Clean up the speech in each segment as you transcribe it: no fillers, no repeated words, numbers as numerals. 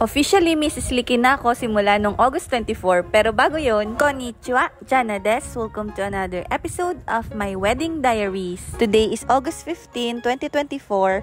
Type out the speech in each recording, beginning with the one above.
Officially, Mrs. Liki na ako simula nung August 24. Pero bago yon, konnichiwa, Jana des. Welcome to another episode of my wedding diaries. Today is August 15, 2024, 4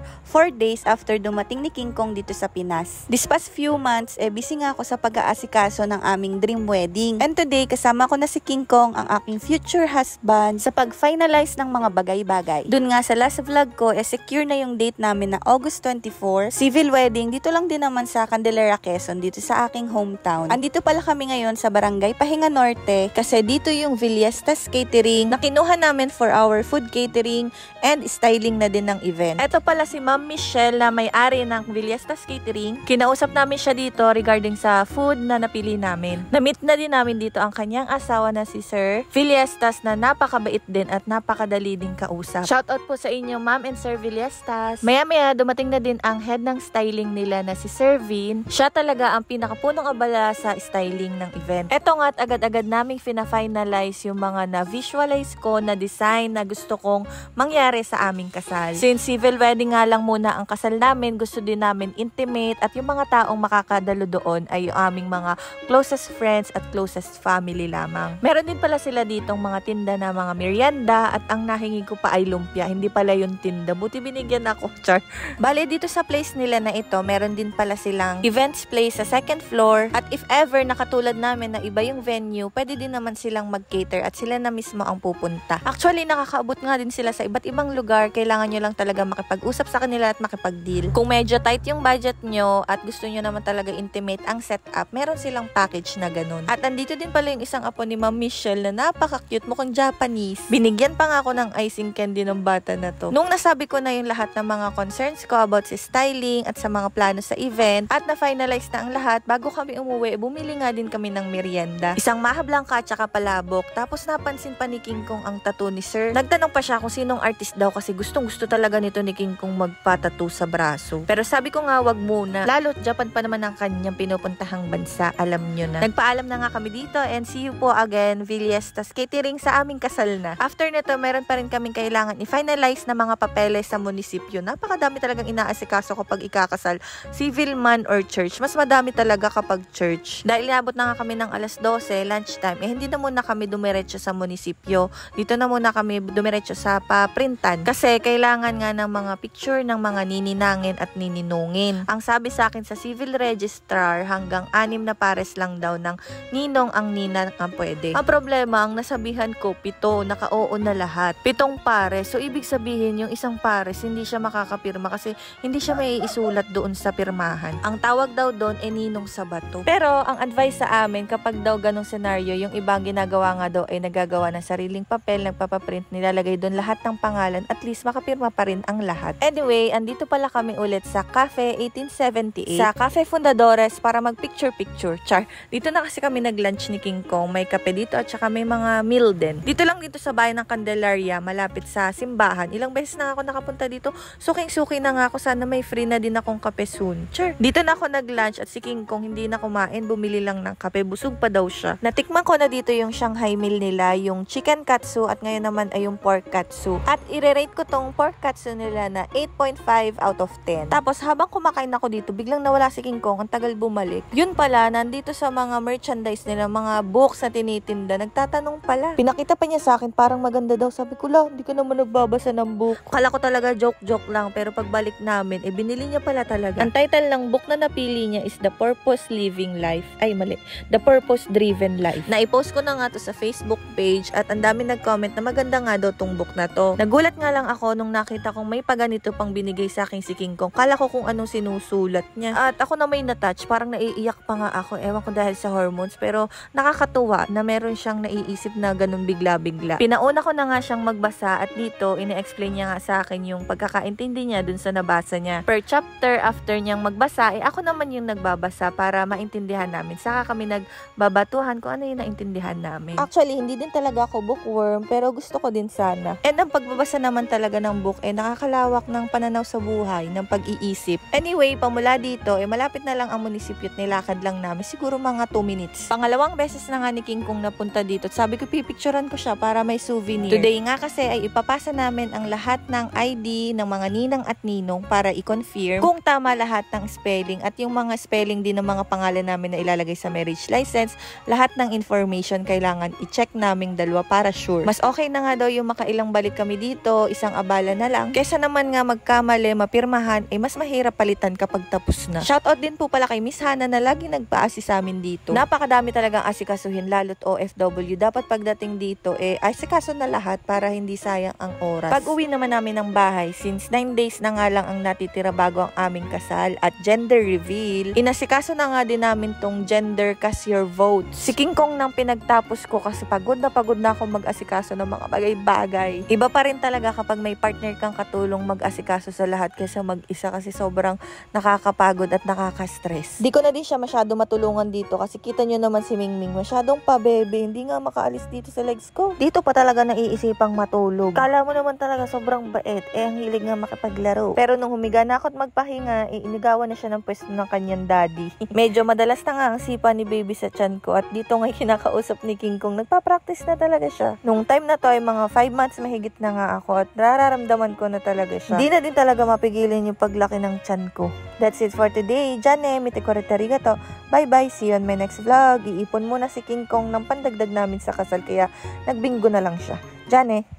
days after dumating ni King Kong dito sa Pinas. This past few months, busy nga ako sa pag-aasikaso ng aming dream wedding. And today, kasama ko na si King Kong, ang aking future husband, sa pag-finalize ng mga bagay-bagay. Dun nga sa last vlog ko, secure na yung date namin na August 24. Civil wedding, dito lang din naman sa Candelaria, Quezon, dito sa aking hometown. Andito pala kami ngayon sa Barangay Pahinga Norte kasi dito yung Villestas Catering na kinuha namin for our food catering and styling na din ng event. Ito pala si Ma'am Michelle na may-ari ng Villestas Catering. Kinausap namin siya dito regarding sa food na napili namin. Na-meet na din namin dito ang kanyang asawa na si Sir Villestas na napakabait din at napakadali din kausap. Shoutout po sa inyo Ma'am and Sir Villestas. Maya-maya dumating na din ang head ng styling nila na si Sir Vin. Siya talaga ang pinakapunong abala sa styling ng event. Eto nga at agad-agad naming fina-finalize yung mga na-visualize ko na design na gusto kong mangyari sa aming kasal. Since civil wedding nga lang muna ang kasal namin, gusto din namin intimate at yung mga taong makakadalo doon ay yung aming mga closest friends at closest family lamang. Meron din pala sila ditong mga tinda na mga merienda at ang nahingi ko pa ay lumpia. Hindi pala yung tinda. Buti binigyan ako. Char. Bale, dito sa place nila na ito, meron din pala silang events place sa second floor at if ever nakatulad namin na iba yung venue, pwede din naman silang mag-cater at sila na mismo ang pupunta. Actually, nakakaabot nga din sila sa iba't ibang lugar. Kailangan nyo lang talaga makipag-usap sa kanila at makipag-deal. Kung medyo tight yung budget nyo at gusto nyo naman talaga intimate ang setup, meron silang package na ganun. At andito din pala yung isang apo ni Ma'am Michelle na napaka-cute, mukhang Japanese. Binigyan pa nga ako ng icing candy ng bata na to. Nung nasabi ko na yung lahat ng mga concerns ko about sa styling at sa mga plano sa event at na-finalize na ang lahat, bago kami umuwi, bumili nga din kami ng merienda. Isang mahablang ka tsaka palabok. Tapos napansin pa ni King Kong ang tattoo ni Sir. Nagtanong pa siya kung sinong artist daw kasi gustong-gusto talaga nito ni King Kong magpa-tattoo sa braso. Pero sabi ko nga wag muna. Lalo't Japan pa naman ang kanyang pinupuntahang bansa. Alam nyo na. Nagpaalam na nga kami dito and see you po again, Villestas Catering sa aming kasal na. After nito, meron pa rin kaming kailangan i-finalize na mga papeles sa munisipyo. Napakadami talagang inaasikaso kapag ikakasal, civil man or church. Mas madami talaga kapag church. Dahil inabot na nga kami ng alas 12, lunchtime, hindi na muna kami dumiretso sa munisipyo. Dito na muna kami dumiretso sa paprintan. Kasi kailangan nga ng mga picture ng mga nininangin at nininungin. Ang sabi sa akin sa civil registrar, hanggang 6 na pares lang daw ng ninong ang ninang ang pwede. Ang problema, ang nasabihan ko, 7, naka-oo na lahat. 7 pares. So, ibig sabihin, yung isang pares, hindi siya makakapirma kasi hindi siya may isulat doon sa pirmahan. Ang tawag daw doon ay ninong sa bato. Pero ang advice sa amin, kapag daw ganong senaryo, yung ibang ginagawa nga daw ay nagagawa ng sariling papel, nagpapaprint, nilalagay doon lahat ng pangalan, at least makapirma pa rin ang lahat. Anyway, andito pala kami ulit sa Cafe 1878, sa Cafe Fundadores para mag-picture-picture. Char. Dito na kasi kami nag-lunch ni King Kong. May kape dito at saka may mga meal din. Dito lang dito sa bayan ng Candelaria, malapit sa simbahan. Ilang beses na ako nakapunta dito. Suking-suki na nga ako. Sana may free na din akong kape soon. Char. Dito na ako nag-lunch at si King Kong hindi na kumain. Bumili lang ng kape. Busog pa daw siya. Natikman ko na dito yung Shanghai meal nila, yung chicken katsu at ngayon naman ay yung pork katsu. At i-rate ko tong pork katsu nila na 8.5 out of 10. Tapos habang kumakain ako dito, biglang nawala si King Kong. Ang tagal bumalik. Yun pala, nandito sa mga merchandise nila, mga books na tinitinda, nagtatanong pala. Pinakita pa niya sa akin, parang maganda daw. Sabi ko lang, hindi ko naman nagbabasa ng book. Kala ko talaga joke-joke lang, pero pagbalik namin, binili niya pala talaga. Ang title ng book na napili niya is The Purpose Living Life. Ay, mali. The Purpose Driven Life. Naipost ko na nga to sa Facebook page at ang dami nag-comment na maganda nga daw tong book na to. Nagulat nga lang ako nung nakita kong may paganito pang binigay sa akin si King Kong. Kala ko kung anong sinusulat niya. At ako na may na-touch, parang naiiyak pa nga ako. Ewan ko dahil sa hormones, pero nakakatuwa na meron siyang naiisip na ganun bigla-bigla. Pinauna ko na nga siyang magbasa at dito, ine-explain niya nga sa akin yung pagkakaintindi niya dun sa nabasa niya. Per chapter, after niyang magbasa, ako naman yung nagbabasa para maintindihan namin. Saka kami nagbabatuhan kung ano yung naintindihan namin. Actually, hindi din talaga ako bookworm, pero gusto ko din sana. And ang pagbabasa naman talaga ng book, nakakalawak ng pananaw sa buhay, ng pag-iisip. Anyway, pamula dito, malapit na lang ang munisipyo at nilakad lang namin. Siguro mga 2 minutes. Pangalawang beses na nga ni King Kong napunta dito. At sabi ko, pipicturean ko siya para may souvenir. Today nga kasi ay ipapasa namin ang lahat ng ID ng mga ninang at ninong para i-confirm kung tama lahat ng spelling at yung yung mga spelling din ng mga pangalan namin na ilalagay sa marriage license, lahat ng information kailangan i-check naming dalawa para sure. Mas okay na nga daw yung makailang balik kami dito, isang abala na lang. Kaysa naman nga magkamali, mapirmahan, mas mahirap palitan kapag tapos na. Shoutout din po pala kay Miss Hana na lagi nagpa-assist sa amin dito. Napakadami talagang asikasuhin, lalo't OFW. Dapat pagdating dito, asikaso na lahat para hindi sayang ang oras. Pag uwi naman namin ng bahay, since 9 days na nga lang ang natitira bago ang aming kasal at gender reveal, inasikaso na nga din namin tong gender cast your vote. Si King Kong nang pinagtapos ko kasi pagod na ako mag-asikaso ng mga bagay-bagay. Iba pa rin talaga kapag may partner kang katulong mag-asikaso sa lahat kaysa mag-isa kasi sobrang nakakapagod at nakaka-stress. Di ko na din siya masyado matulungan dito kasi kita nyo naman si Mingming masyadong pa-bebe, hindi nga makaalis dito sa legs ko. Dito pa talaga naiisipang matulog. Kala mo naman talaga sobrang bait, ang hilig nga makipaglaro. Pero nung humiga na ako at magpahinga, inigawan na siya ng pwesto ng kanyang daddy. Medyo madalas na nga ang sipa ni baby sa tiyan ko at dito nga kinakausap ni King Kong, nagpa-practice na talaga siya. Nung time na to ay mga 5 months mahigit na nga ako at nararamdaman ko na talaga siya. Hindi na din talaga mapigilin yung paglaki ng tiyan ko. That's it for today. Jane, mite ko to. Bye-bye. See you on my next vlog. Iipon muna si King Kong ng pandagdag namin sa kasal kaya nagbingo na lang siya. Jane.